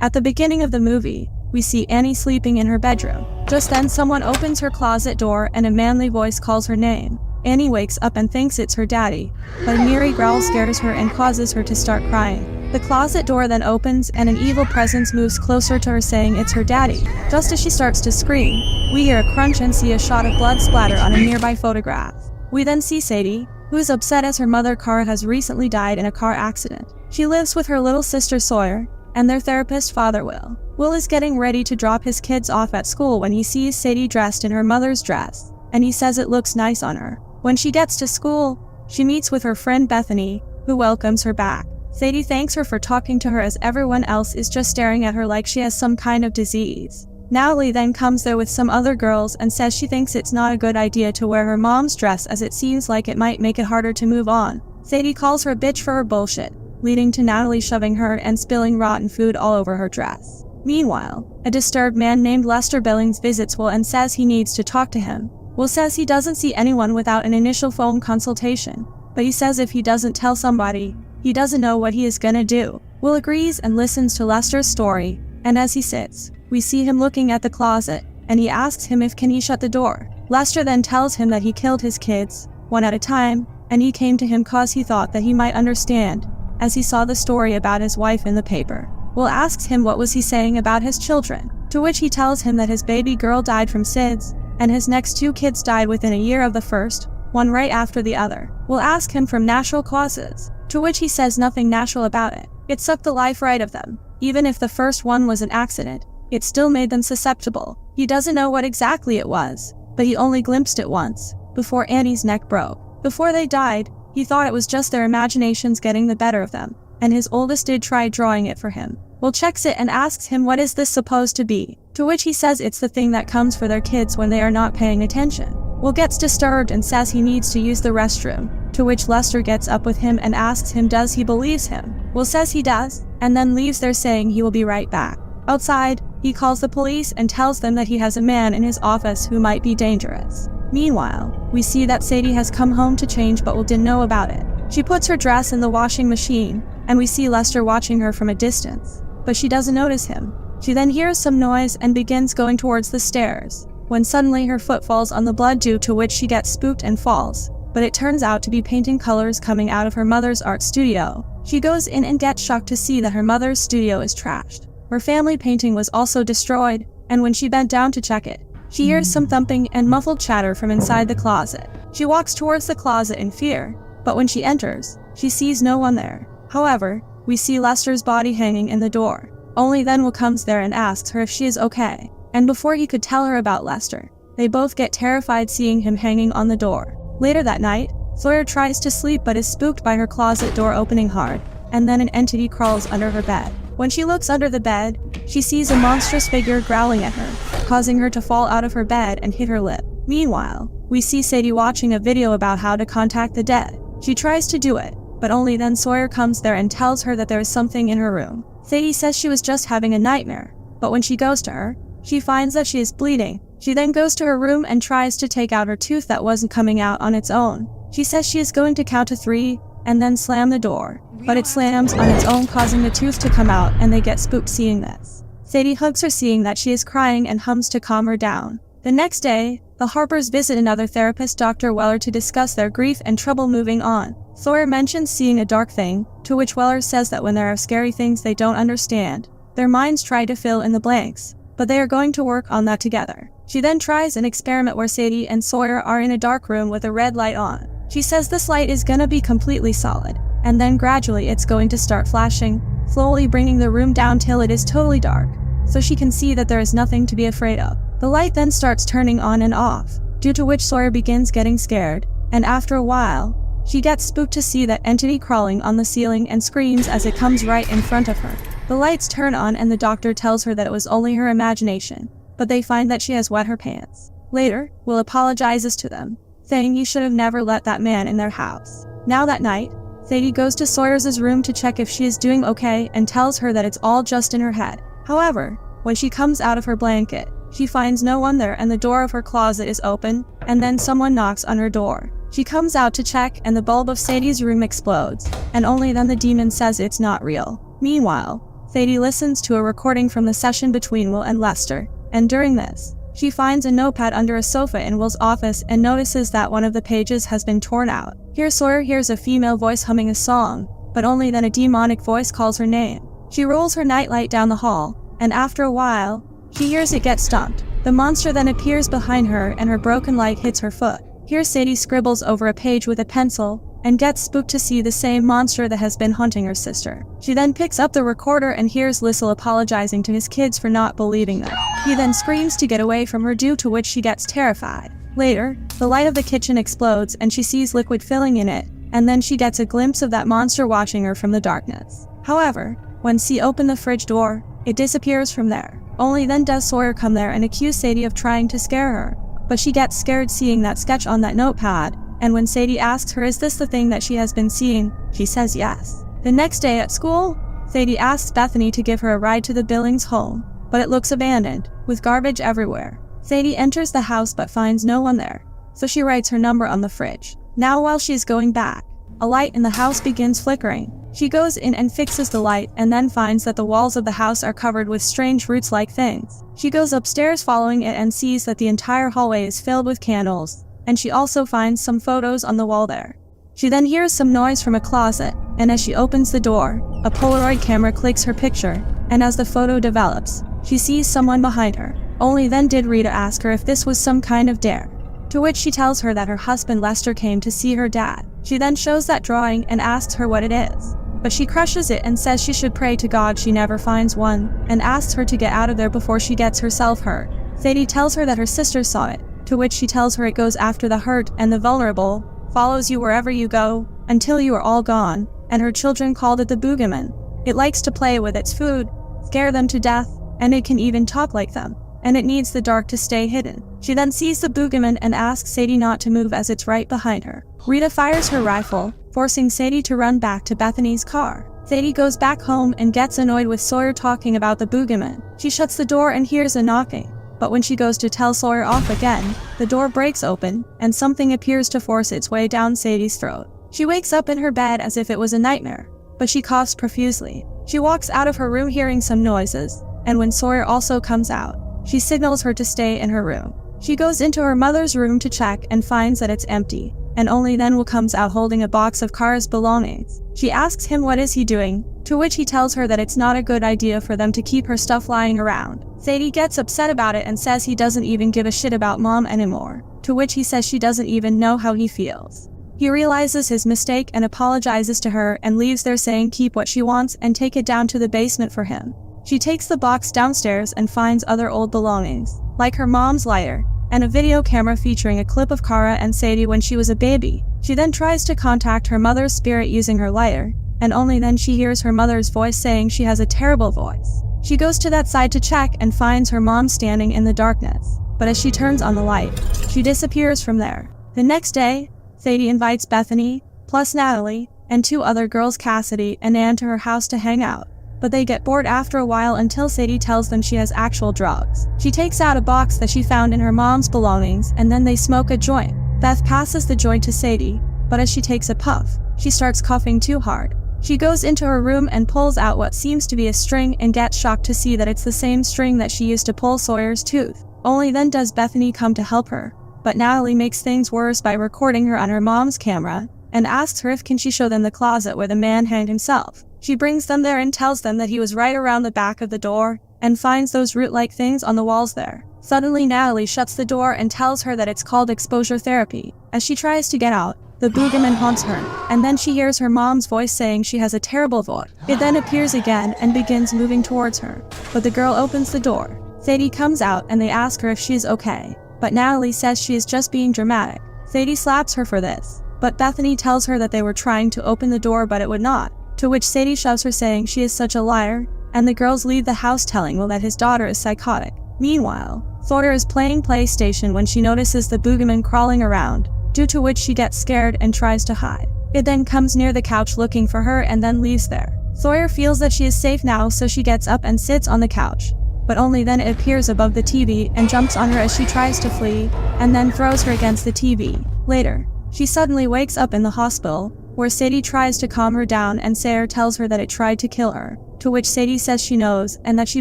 At the beginning of the movie, we see Annie sleeping in her bedroom. Just then someone opens her closet door and a manly voice calls her name. Annie wakes up and thinks it's her daddy, but an eerie growl scares her and causes her to start crying. The closet door then opens and an evil presence moves closer to her saying it's her daddy. Just as she starts to scream, we hear a crunch and see a shot of blood splatter on a nearby photograph. We then see Sadie, who is upset as her mother Cara has recently died in a car accident. She lives with her little sister Sawyer and their therapist father Will. Will is getting ready to drop his kids off at school when he sees Sadie dressed in her mother's dress, and he says it looks nice on her. When she gets to school, she meets with her friend Bethany, who welcomes her back. Sadie thanks her for talking to her as everyone else is just staring at her like she has some kind of disease. Natalie then comes there with some other girls and says she thinks it's not a good idea to wear her mom's dress as it seems like it might make it harder to move on. Sadie calls her a bitch for her bullshit, leading to Natalie shoving her and spilling rotten food all over her dress. Meanwhile, a disturbed man named Lester Billings visits Will and says he needs to talk to him. Will says he doesn't see anyone without an initial phone consultation, but he says if he doesn't tell somebody, he doesn't know what he is gonna do. Will agrees and listens to Lester's story, and as he sits, we see him looking at the closet, and he asks him if can he shut the door. Lester then tells him that he killed his kids, one at a time, and he came to him cause he thought that he might understand, as he saw the story about his wife in the paper. Will asks him what was he saying about his children, to which he tells him that his baby girl died from SIDS, and his next 2 kids died within a year of the first, one right after the other. Will ask him from natural causes, to which he says nothing natural about it. It sucked the life right of them. Even if the first one was an accident, it still made them susceptible. He doesn't know what exactly it was, but he only glimpsed it once, before Annie's neck broke. Before they died, he thought it was just their imaginations getting the better of them, and his oldest did try drawing it for him. Will checks it and asks him what is this supposed to be, to which he says it's the thing that comes for their kids when they are not paying attention. Will gets disturbed and says he needs to use the restroom, to which Lester gets up with him and asks him does he believes him. Will says he does, and then leaves there saying he will be right back. Outside, he calls the police and tells them that he has a man in his office who might be dangerous. Meanwhile, we see that Sadie has come home to change but Will didn't know about it. She puts her dress in the washing machine, and we see Lester watching her from a distance, but she doesn't notice him. She then hears some noise and begins going towards the stairs, when suddenly her foot falls on the blood due to which she gets spooked and falls, but it turns out to be painting colors coming out of her mother's art studio. She goes in and gets shocked to see that her mother's studio is trashed. Her family painting was also destroyed, and when she bent down to check it, she hears some thumping and muffled chatter from inside the closet. She walks towards the closet in fear, but when she enters, she sees no one there. However, we see Lester's body hanging in the door. Only then Will comes there and asks her if she is okay, and before he could tell her about Lester, they both get terrified seeing him hanging on the door. Later that night, Sawyer tries to sleep but is spooked by her closet door opening hard, and then an entity crawls under her bed. When she looks under the bed, she sees a monstrous figure growling at her, causing her to fall out of her bed and hit her lip. Meanwhile, we see Sadie watching a video about how to contact the dead. She tries to do it, but only then Sawyer comes there and tells her that there is something in her room. Sadie says she was just having a nightmare, but when she goes to her, she finds that she is bleeding. She then goes to her room and tries to take out her tooth that wasn't coming out on its own. She says she is going to count to 3, and then slam the door, but it slams on its own causing the tooth to come out and they get spooked seeing this. Sadie hugs her seeing that she is crying and hums to calm her down. The next day, the Harpers visit another therapist, Dr. Weller, to discuss their grief and trouble moving on. Sawyer mentions seeing a dark thing, to which Weller says that when there are scary things they don't understand, their minds try to fill in the blanks, but they are going to work on that together. She then tries an experiment where Sadie and Sawyer are in a dark room with a red light on. She says this light is gonna be completely solid, and then gradually it's going to start flashing, slowly bringing the room down till it is totally dark, so she can see that there is nothing to be afraid of. The light then starts turning on and off, due to which Sawyer begins getting scared, and after a while, she gets spooked to see that entity crawling on the ceiling and screams as it comes right in front of her. The lights turn on and the doctor tells her that it was only her imagination, but they find that she has wet her pants. Later, Will apologizes to them, saying he should have never let that man in their house. Now that night, Sadie goes to Sawyer's room to check if she is doing okay and tells her that it's all just in her head. However, when she comes out of her blanket, she finds no one there and the door of her closet is open, and then someone knocks on her door. She comes out to check and the bulb of Sadie's room explodes, and only then the demon says it's not real. Meanwhile, Sadie listens to a recording from the session between Will and Lester, and during this, she finds a notepad under a sofa in Will's office and notices that one of the pages has been torn out. Here Sawyer hears a female voice humming a song, but only then a demonic voice calls her name. She rolls her nightlight down the hall, and after a while, she hears it get stopped. The monster then appears behind her and her broken light hits her foot. Here Sadie scribbles over a page with a pencil, and gets spooked to see the same monster that has been haunting her sister. She then picks up the recorder and hears Lissel apologizing to his kids for not believing them. He then screams to get away from her, due to which she gets terrified. Later, the light of the kitchen explodes and she sees liquid filling in it, and then she gets a glimpse of that monster watching her from the darkness. However, when she opens the fridge door, it disappears from there. Only then does Sawyer come there and accuse Sadie of trying to scare her, but she gets scared seeing that sketch on that notepad, and when Sadie asks her is this the thing that she has been seeing, she says yes. The next day at school, Sadie asks Bethany to give her a ride to the Billings home, but it looks abandoned, with garbage everywhere. Sadie enters the house but finds no one there, so she writes her number on the fridge. Now while she's going back, a light in the house begins flickering. She goes in and fixes the light and then finds that the walls of the house are covered with strange roots-like things. She goes upstairs following it and sees that the entire hallway is filled with candles, and she also finds some photos on the wall there. She then hears some noise from a closet, and as she opens the door, a Polaroid camera clicks her picture, and as the photo develops, she sees someone behind her. Only then did Rita ask her if this was some kind of dare, to which she tells her that her husband Lester came to see her dad. She then shows that drawing and asks her what it is, but she crushes it and says she should pray to God she never finds one, and asks her to get out of there before she gets herself hurt. Sadie tells her that her sister saw it, to which she tells her it goes after the hurt and the vulnerable, follows you wherever you go, until you are all gone, and her children called it the boogeyman. It likes to play with its food, scare them to death, and it can even talk like them, and it needs the dark to stay hidden. She then sees the boogeyman and asks Sadie not to move as it's right behind her. Rita fires her rifle, forcing Sadie to run back to Bethany's car. Sadie goes back home and gets annoyed with Sawyer talking about the boogeyman. She shuts the door and hears a knocking. But when she goes to tell Sawyer off again, the door breaks open, and something appears to force its way down Sadie's throat. She wakes up in her bed as if it was a nightmare, but she coughs profusely. She walks out of her room hearing some noises, and when Sawyer also comes out, she signals her to stay in her room. She goes into her mother's room to check and finds that it's empty, and only then Will comes out holding a box of Kara's belongings. She asks him what is he doing, to which he tells her that it's not a good idea for them to keep her stuff lying around. Sadie gets upset about it and says he doesn't even give a shit about Mom anymore, to which he says she doesn't even know how he feels. He realizes his mistake and apologizes to her and leaves there saying keep what she wants and take it down to the basement for him. She takes the box downstairs and finds other old belongings, like her mom's lighter, and a video camera featuring a clip of Kara and Sadie when she was a baby. She then tries to contact her mother's spirit using her lighter, and only then she hears her mother's voice saying she has a terrible voice. She goes to that side to check and finds her mom standing in the darkness, but as she turns on the light, she disappears from there. The next day, Sadie invites Bethany, plus Natalie, and 2 other girls, Cassidy and Ann, to her house to hang out. But they get bored after a while until Sadie tells them she has actual drugs. She takes out a box that she found in her mom's belongings and then they smoke a joint. Beth passes the joint to Sadie, but as she takes a puff, she starts coughing too hard. She goes into her room and pulls out what seems to be a string and gets shocked to see that it's the same string that she used to pull Sawyer's tooth. Only then does Bethany come to help her, but Natalie makes things worse by recording her on her mom's camera and asks her if can she show them the closet where the man hanged himself. She brings them there and tells them that he was right around the back of the door and finds those root-like things on the walls there. Suddenly Natalie shuts the door and tells her that it's called exposure therapy. As she tries to get out, the boogeyman haunts her, and then she hears her mom's voice saying she has a terrible voice. It then appears again and begins moving towards her, but the girl opens the door. Sadie comes out and they ask her if she's okay, but Natalie says she is just being dramatic. Sadie slaps her for this, but Bethany tells her that they were trying to open the door but it would not, to which Sadie shoves her saying she is such a liar, and the girls leave the house telling Will that his daughter is psychotic. Meanwhile, Sawyer is playing PlayStation when she notices the boogeyman crawling around, due to which she gets scared and tries to hide. It then comes near the couch looking for her and then leaves there. Sawyer feels that she is safe now, so she gets up and sits on the couch, but only then it appears above the TV and jumps on her as she tries to flee, and then throws her against the TV. Later, she suddenly wakes up in the hospital, where Sadie tries to calm her down and Sayre tells her that it tried to kill her, to which Sadie says she knows and that she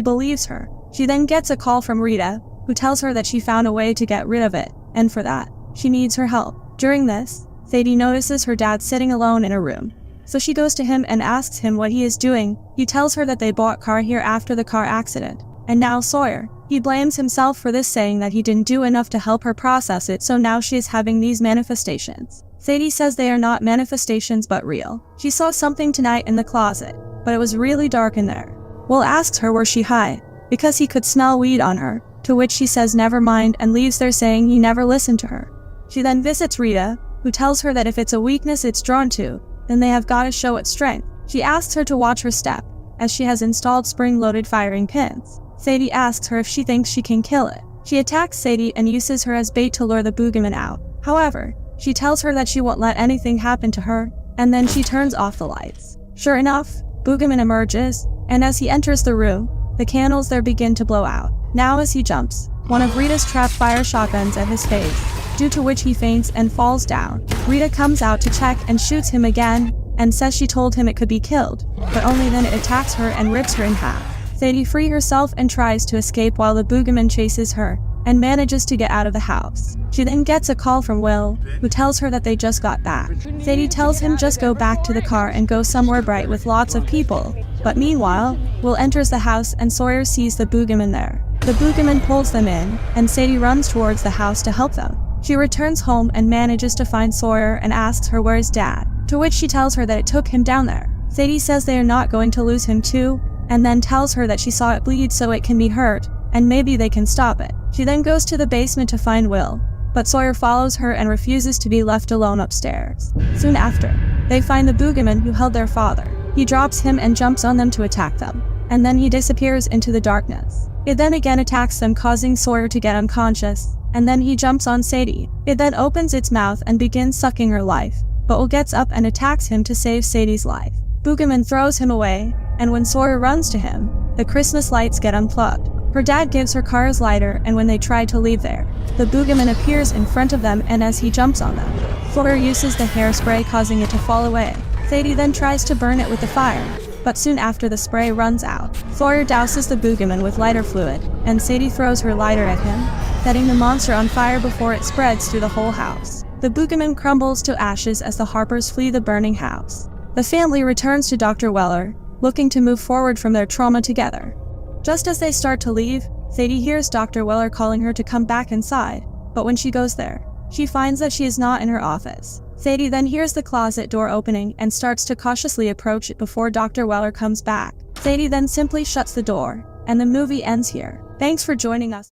believes her. She then gets a call from Rita, who tells her that she found a way to get rid of it, and for that, she needs her help. During this, Sadie notices her dad sitting alone in a room. So she goes to him and asks him what he is doing. He tells her that they bought car here after the car accident. And now Sawyer, he blames himself for this, saying that he didn't do enough to help her process it, so now she is having these manifestations. Sadie says they are not manifestations but real. She saw something tonight in the closet, but it was really dark in there. Will asks her where she hid, because he could smell weed on her, to which she says never mind and leaves there, saying he never listened to her. She then visits Rita, who tells her that if it's a weakness it's drawn to, then they have got to show its strength. She asks her to watch her step, as she has installed spring-loaded firing pins. Sadie asks her if she thinks she can kill it. She attacks Sadie and uses her as bait to lure the boogeyman out. However, she tells her that she won't let anything happen to her, and then she turns off the lights. Sure enough, boogeyman emerges, and as he enters the room, the candles there begin to blow out. Now as he jumps, one of Rita's trap fire shotguns at his face, due to which he faints and falls down. Rita comes out to check and shoots him again, and says she told him it could be killed, but only then it attacks her and rips her in half. Sadie frees herself and tries to escape while the boogeyman chases her, and manages to get out of the house. She then gets a call from Will, who tells her that they just got back. Sadie tells him just go back to the car and go somewhere bright with lots of people, but meanwhile, Will enters the house and Sawyer sees the boogeyman there. The boogeyman pulls them in, and Sadie runs towards the house to help them. She returns home and manages to find Sawyer and asks her where is Dad, to which she tells her that it took him down there. Sadie says they are not going to lose him too, and then tells her that she saw it bleed so it can be hurt, and maybe they can stop it. She then goes to the basement to find Will, but Sawyer follows her and refuses to be left alone upstairs. Soon after, they find the boogeyman who held their father. He drops him and jumps on them to attack them, and then he disappears into the darkness. It then again attacks them, causing Sawyer to get unconscious, and then he jumps on Sadie. It then opens its mouth and begins sucking her life, but Will gets up and attacks him to save Sadie's life. Boogeyman throws him away, and when Sawyer runs to him, the Christmas lights get unplugged. Her dad gives her car's lighter, and when they try to leave there, the boogeyman appears in front of them, and as he jumps on them, Sawyer uses the hairspray, causing it to fall away. Sadie then tries to burn it with the fire, but soon after the spray runs out. Sawyer douses the boogeyman with lighter fluid, and Sadie throws her lighter at him, setting the monster on fire before it spreads through the whole house. The boogeyman crumbles to ashes as the Harpers flee the burning house. The family returns to Dr. Weller, looking to move forward from their trauma together. Just as they start to leave, Sadie hears Dr. Weller calling her to come back inside, but when she goes there, she finds that she is not in her office. Sadie then hears the closet door opening and starts to cautiously approach it before Dr. Weller comes back. Sadie then simply shuts the door, and the movie ends here. Thanks for joining us.